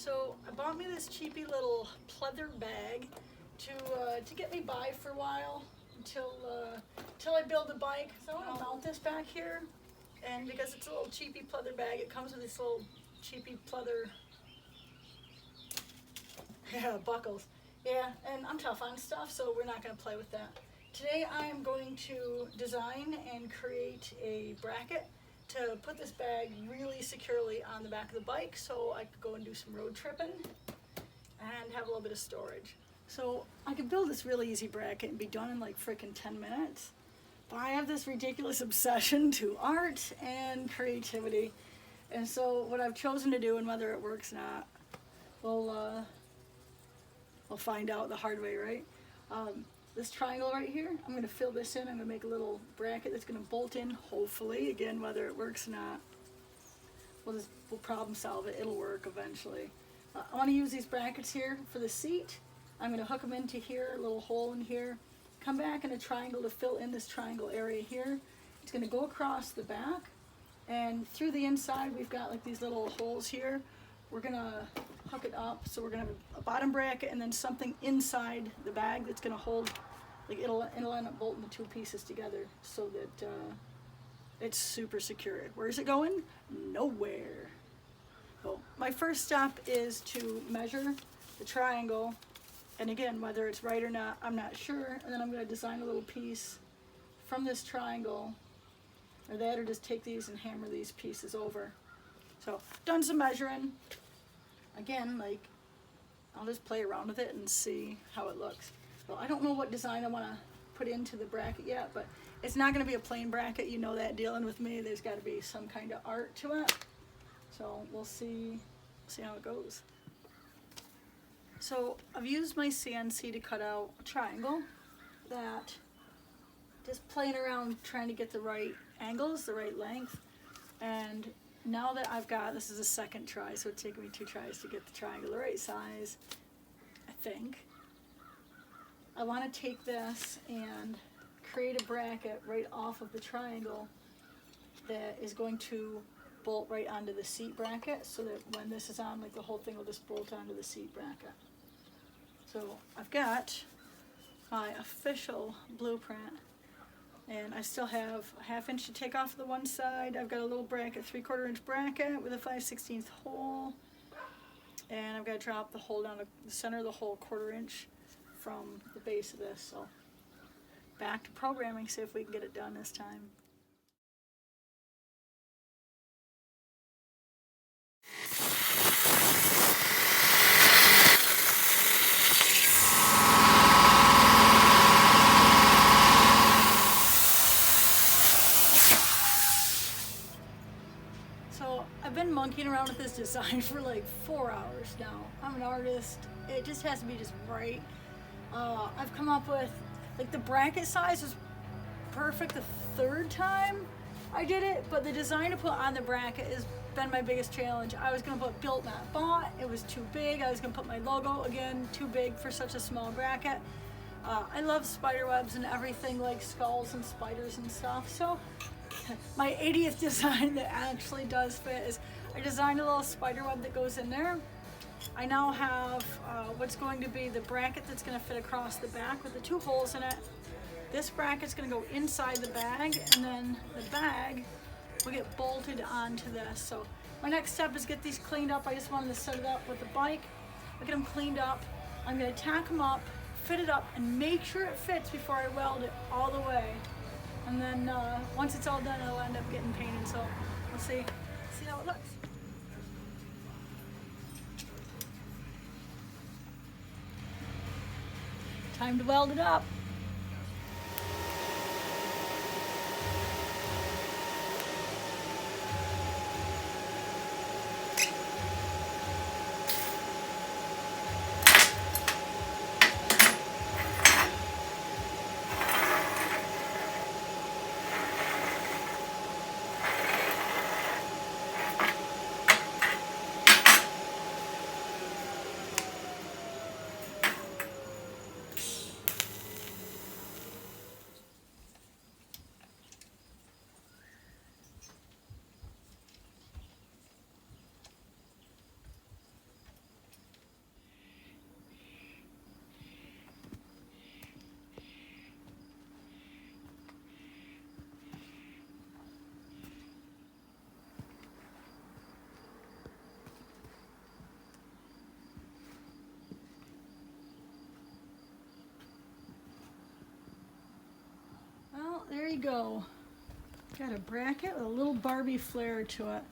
So I bought me this cheapy little pleather bag to get me by for a while until I build a bike. So I want to mount this back here, and because it's a little cheapy pleather bag, it comes with this little cheapy pleather buckles. Yeah, and I'm tough on stuff, so we're not going to play with that. Today I am going to design and create a bracket to put this bag really securely on the back of the bike so I could go and do some road tripping and have a little bit of storage. So I could build this really easy bracket and be done in like frickin' 10 minutes. But I have this ridiculous obsession to art and creativity. And so what I've chosen to do, and whether it works or not, we'll find out the hard way, right? This triangle right here, I'm going to fill this in. I'm going to make a little bracket that's going to bolt in, hopefully. Again, whether it works or not, we'll problem solve it. It'll work eventually. I want to use these brackets here for the seat. I'm going to hook them into here, a little hole in here. Come back in a triangle to fill in this triangle area here. It's going to go across the back, and through the inside we've got like these little holes here. We're going to hook it up, so we're going to have a bottom bracket and then something inside the bag that's going to hold, like it'll end up bolting the two pieces together so that it's super secure. Where is it going? Nowhere. So my first step is to measure the triangle, and again, whether it's right or not, I'm not sure, and then I'm going to design a little piece from this triangle, or that, or just take these and hammer these pieces over. So, done some measuring. Again, like, I'll just play around with it and see how it looks. Well, I don't know what design I want to put into the bracket yet, but it's not going to be a plain bracket. You know that, dealing with me. There's got to be some kind of art to it. So, we'll see how it goes. So, I've used my CNC to cut out a triangle that, just playing around trying to get the right angles, the right length, and now that I've got, this is a second try, so it's taken me 2 tries to get the triangle the right size, I think. I want to take this and create a bracket right off of the triangle that is going to bolt right onto the seat bracket, so that when this is on, like the whole thing will just bolt onto the seat bracket. So I've got my official blueprint. And I still have a 1/2 inch to take off the one side. I've got a little bracket, 3/4 inch bracket with a 5/16 hole. And I've got to drop the hole down to the center of the hole, 1/4 inch from the base of this. So back to programming, see if we can get it done this time. I've been monkeying around with this design for like 4 hours now. I'm an artist. It just has to be just right. I've come up with, like, the bracket size was perfect the 3rd time I did it, but the design to put on the bracket has been my biggest challenge. I was going to put built not bought. It was too big. I was going to put my logo, again, too big for such a small bracket. I love spiderwebs and everything, like skulls and spiders and stuff, so my 80th design that actually does fit is I designed a little spider web that goes in there. I now have what's going to be the bracket that's going to fit across the back with the 2 holes in it. This bracket's going to go inside the bag, and then the bag will get bolted onto this. So my next step is get these cleaned up. I just wanted to set it up with the bike. I'll get them cleaned up. I'm going to tack them up, fit it up, and make sure it fits before I weld it all the way. And then once it's all done, it'll end up getting painted. So we'll see how it looks. Time to weld it up. we go. Got a bracket with a little Barbie flare to it.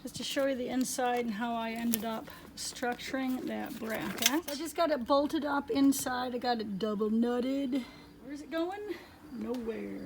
Just to show you the inside and how I ended up structuring that bracket. So I just got it bolted up inside. I got it double nutted. Where's it going? Nowhere.